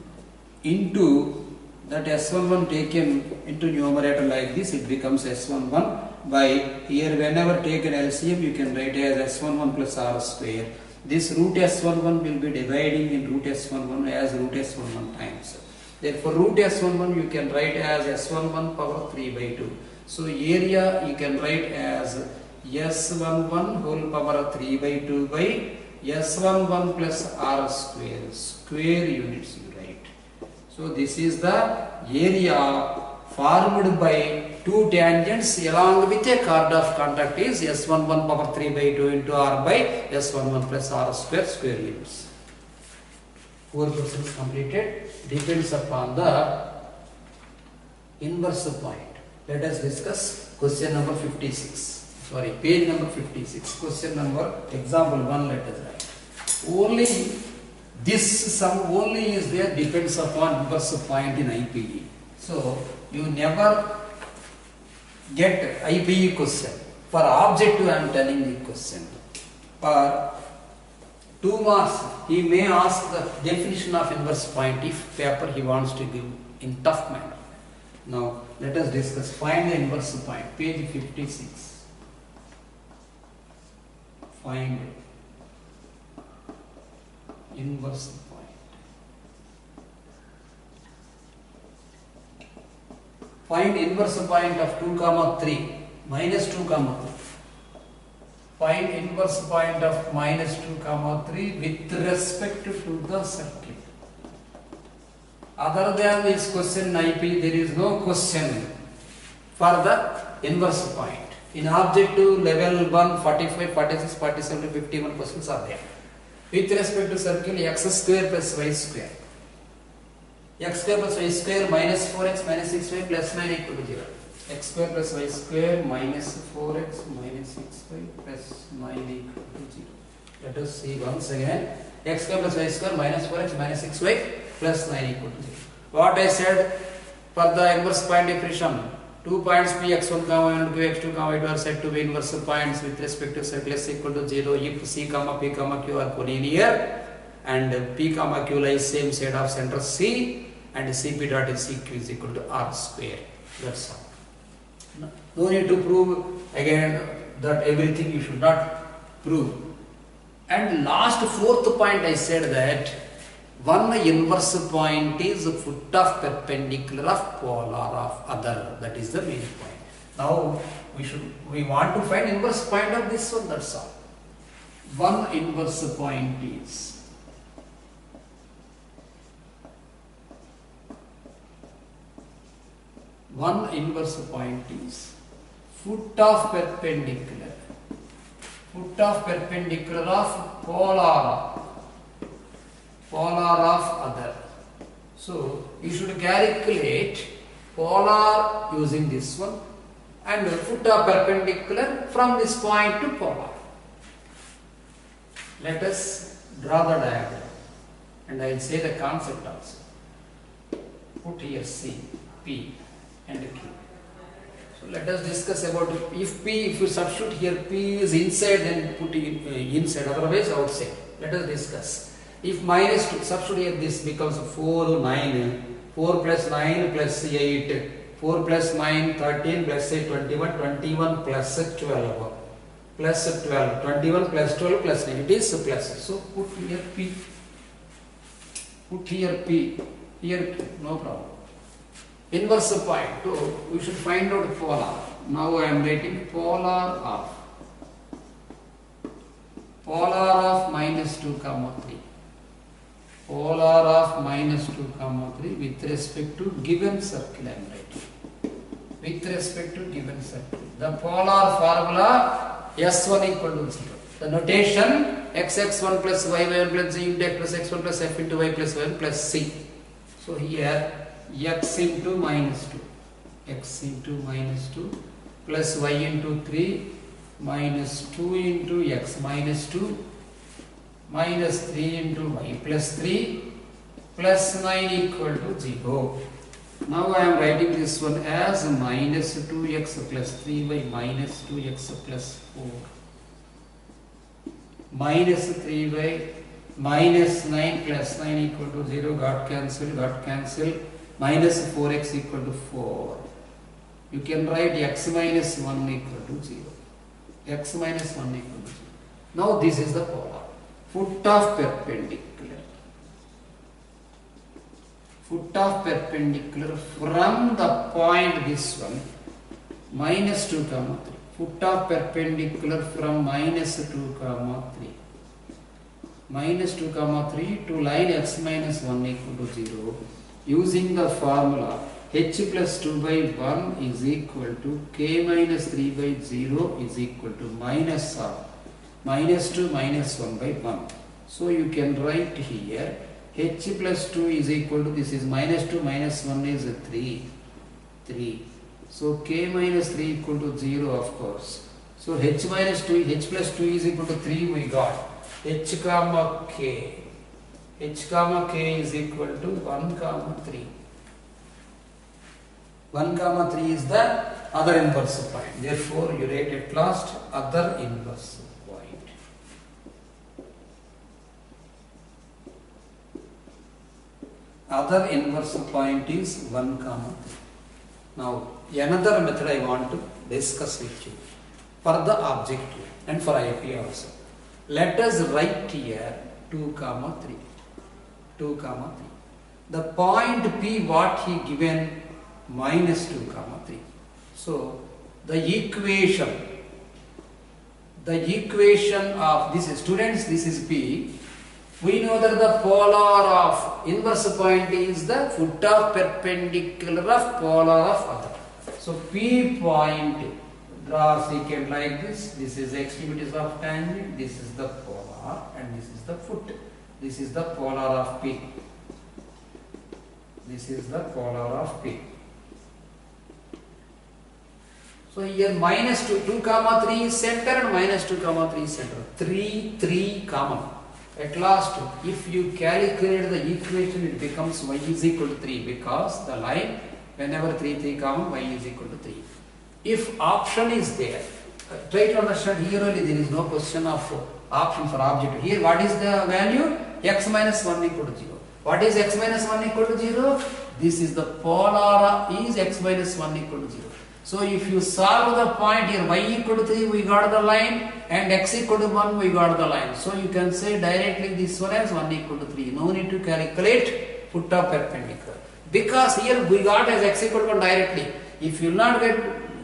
into, that s11 taken into numerator like this, it becomes s11 by, here whenever taken LCM you can write as s11 plus r square. This root s11 will be dividing in root s11 as root s11 times. Therefore root s11 you can write as s11 power 3 by 2. So area you can write as s11 whole power 3 by 2 by s11 plus r square, square units you write. So this is the area formed by two tangents along with a chord of contact is s11 power 3 by 2 into r by s11 plus r square, square units. 4 questions completed. Depends upon the inverse point. Let us discuss question number 56. Sorry, page number 56. Question number, example 1, let us write. Only this sum only is there, depends upon inverse point in IPE. So you never get IPE question. For objective I am telling the question. For 2 marks he may ask the definition of inverse point if paper he wants to give in tough manner. Now let us discuss. Find the inverse point. Page 56. Find inverse point. Find inverse point of 2 comma 3 minus 2 comma 3. Find inverse point of minus 2 comma 3 with respect to the circle. Other than this question IP, there is no question for the inverse point. In objective level 1, 45, 46, 47, 51 questions are there. With respect to circle, x square plus y square. X square plus y square minus 4x minus 6y plus 9 equal to 0. X square plus y square minus 4x minus 6y plus 9 equal to 0. Let us see once again. X square plus y square minus 4x minus 6y plus 9 equal to 0. What I said for the inverse point definition, 2 points p x1 comma and q x2 comma y2 are said to be inverse points with respect to circle s equal to 0 if c comma p comma q are collinear and p comma q lies same side of center c and cp dot cq is equal to r square. That's all. No need to prove again that everything you should not prove. And last 4th point I said that one inverse point is foot of perpendicular of polar of other. That is the main point. Now we want to find inverse point of this one. That's all. One inverse point is foot of perpendicular of polar of other. So you should calculate polar using this one and foot of perpendicular from this point to polar. Let us draw the diagram and I will say the concept also. Put here C, P and Q. So let us discuss about if you substitute here P is inside, then put it inside, otherwise outside. Let us discuss. If minus 2, substitute here, this becomes 4, 9, 4 plus 9 plus 8, 4 plus 9, 13 plus 8, 21, 21 plus 12, plus 12, 21 plus 12 plus 9, it is plus. So put here P, here Q, no problem. Inverse point, so we should find out polar. Now I am writing polar of minus 2 comma 3. Polar of minus 2 comma 3 3 with respect to given circle I am writing. With respect to given circle. The polar formula S1 equal to 0. The notation xx1 plus y1 plus z into x plus x1 plus f into y plus y1 plus c. So here x into minus 2. X into minus 2 plus y into 3 minus 2 into x minus 2 minus 3 into y plus 3 plus 9 equal to 0. Now I am writing this one as minus 2x plus 3y minus 2x plus 4 minus 3y minus 9 plus 9 equal to 0, got cancelled, minus 4x equal to 4. You can write x minus 1 equal to 0. X minus 1 equal to 0. Now this is the polar. Foot of perpendicular. Foot of perpendicular from the point this one minus 2 comma 3. Foot of perpendicular from minus 2 comma 3. Minus 2 comma 3 to line x minus 1 equal to 0. Using the formula h plus 2 by 1 is equal to k minus 3 by 0 is equal to minus of minus 2 minus 1 by 1. So you can write here h plus 2 is equal to, this is minus 2 minus 1 is 3. So k minus 3 equal to 0 of course. So h minus 2, h plus 2 is equal to 3 we got. H comma k. H comma k is equal to 1 comma 3. 1 comma 3 is the other inverse point. Therefore you write at last other inverse point. Other inverse point is 1 comma 3. Now another method I want to discuss with you for the objective and for IP also. Let us write here 2 comma 3. 2 comma 3. The point P what he given minus 2 comma 3. So the equation of this is students, this is P. We know that the polar of inverse point is the foot of perpendicular of polar of other. So P point draw secant like this. This is the extremities of tangent. This is the polar and this is the foot. This is the polar of P. This is the polar of P. So here minus 2 comma 3 is center and minus 2 comma 3 is center. 3 common. At last, if you calculate the equation, it becomes y is equal to 3 because the line, whenever 3 common, y is equal to 3. If option is there, try to understand here only there is no question of option for object. Here what is the value? X minus 1 equal to 0. What is x minus 1 equal to 0? This is the polar is x minus 1 equal to 0. So if you solve the point here, y equal to 3 we got the line and x equal to 1 we got the line. So you can say directly this one as 1 equal to 3. No need to calculate foot of perpendicular. Because here we got as x equal to 1 directly. If you will not get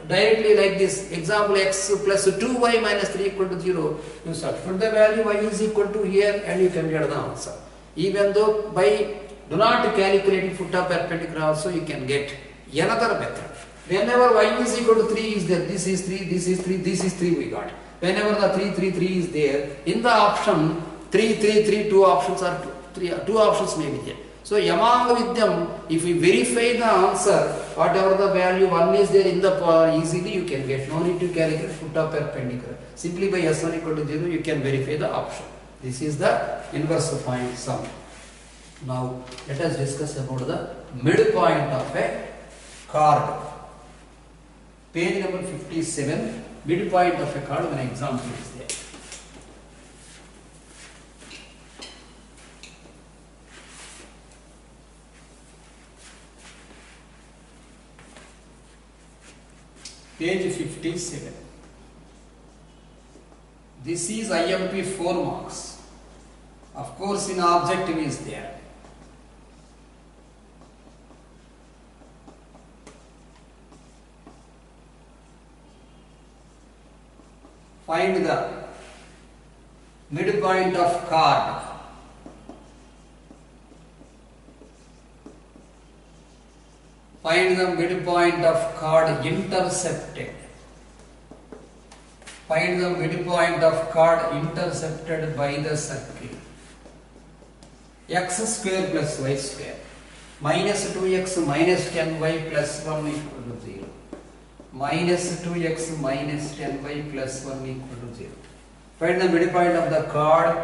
directly like this, example x plus 2y minus 3 equal to 0, you substitute the value y is equal to here and you can get the answer. Even though by do not calculate foot of perpendicular also you can get another method. Whenever y is equal to 3 is there, this is 3, this is 3, this is 3 we got. Whenever the 3 is there, in the option 3, 2 options are 2 options may be there. So among with them, if we verify the answer, whatever the value 1 is there in the polar, easily you can get. No need to calculate foot of perpendicular. Simply by S1 equal to 0, you can verify the option. This is the inverse point sum. Now let us discuss about the midpoint of a chord. Page number 57, midpoint of a chord, an example is there. Page 57. This is IMP 4 marks. Of course, in objective is there. Find the midpoint of chord. Find the midpoint of chord intercepted. Find the midpoint of chord intercepted by the circle. X square plus y square. Minus 2x minus 10y plus 1 equal to 0. Minus 2x minus 10y plus 1 equal to 0. Find the midpoint of the chord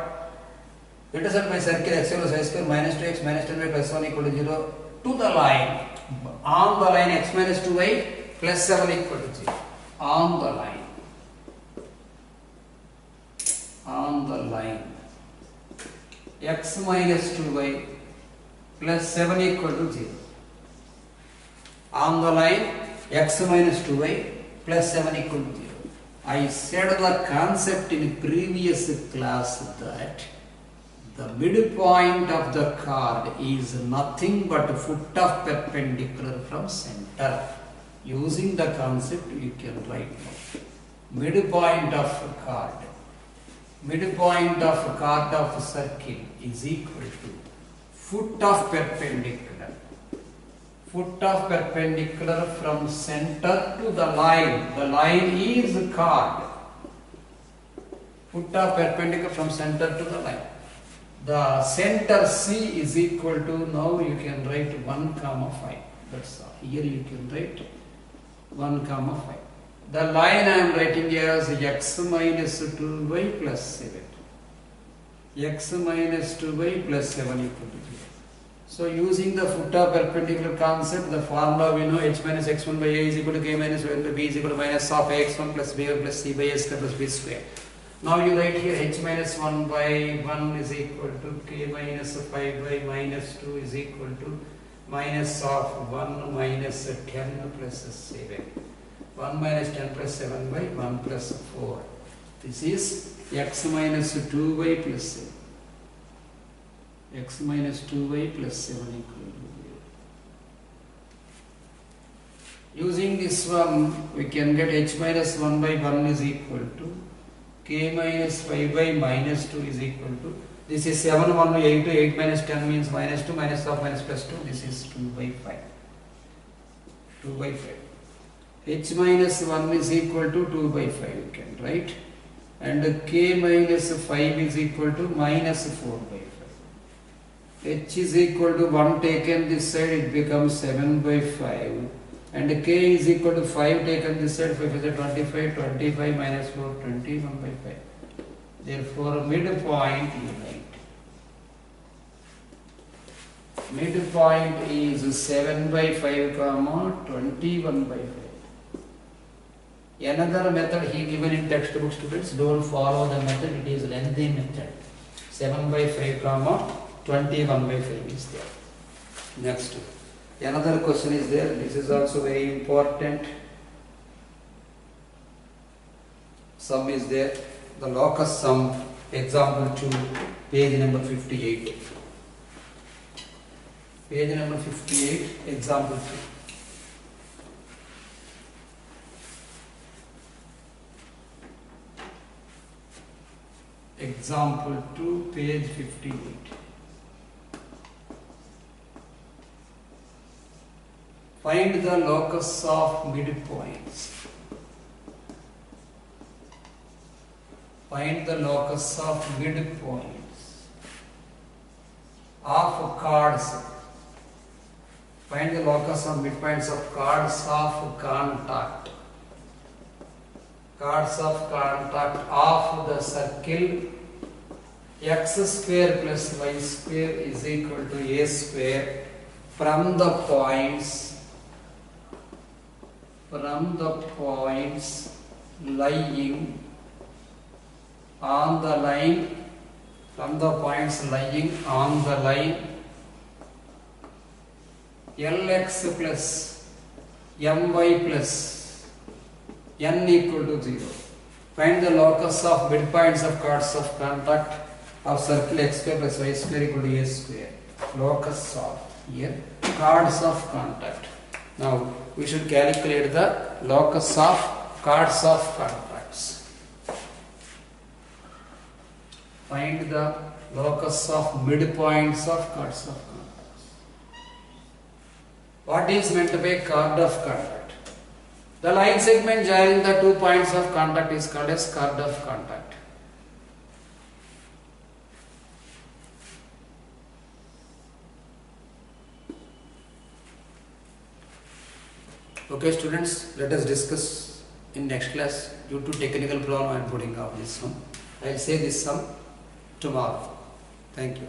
intercepted by circle x plus y square minus 2x minus 10y plus 1 equal to 0 to the line. On the line x minus 2y plus 7 equal to 0. On the line. On the line. X minus 2y plus 7 equal to 0. On the line x minus 2y plus 7 equal to 0. I said the concept in previous class that the midpoint of the chord is nothing but foot of perpendicular from center. Using the concept you can write now. Midpoint of chord. Midpoint of chord of circle is equal to foot of perpendicular. Foot of perpendicular from center to the line. The line is chord. Foot of perpendicular from center to the line. The center C is equal to, now you can write 1 comma 5. That's all. Here you can write 1 comma 5. The line I am writing as x minus 2y plus 7. X minus 2y plus 7 equal to 0. So using the foot of perpendicular concept, the formula we know h minus x1 by a is equal to k minus 1 by b is equal to minus of ax1 plus b1 plus c by a square plus b square. Now you write here h minus 1 by 1 is equal to k minus 5 by minus 2 is equal to minus of 1 minus 10 plus 7. 1 minus 10 plus 7 by 1 plus 4. This is x minus 2y plus 7. X minus 2y plus 7 equal to 0. Using this one, we can get h minus 1 by 1 is equal to k minus 5 by minus 2 is equal to, this is 7, 1 by 8 to 8 minus 10 means minus 2 minus of minus plus 2, this is 2 by 5. 2 by 5. H minus 1 is equal to 2 by 5 you can write, and k minus 5 is equal to minus 4 by 5. H is equal to 1 taken this side, it becomes 7 by 5, and k is equal to 5 taken this side, 5 is a 25, 25 minus 4, 21 by 5. Therefore midpoint you write. Midpoint is 7 by 5 comma 21 by 5. Another method he given in textbook, students, don't follow the method, it is lengthy method. 7 by 5 comma 21 by 5 is there. Next, another question is there, this is also very important. Sum is there, the locus sum, example 2, page number 58. Page number 58, example 2. Example 2, page 58. Find the locus of midpoints. Find the locus of midpoints of chords. Find the locus of midpoints of chords of contact. Chords of contact of the circle x square plus y square is equal to a square from the points lying on the line, from the points lying on the line Lx plus My plus n equal to 0. Find the locus of midpoints of chords of contact of circle x square plus y square equal to a square. Locus of here chords of contact. Now we should calculate the locus of chords of contacts. Find the locus of midpoints of chords of contacts. What is meant by chord of contact? The line segment joining the 2 points of contact is called as chord of contact. Okay students, let us discuss in next class. Due to technical problem I am putting off this sum. I will say this sum tomorrow. Thank you.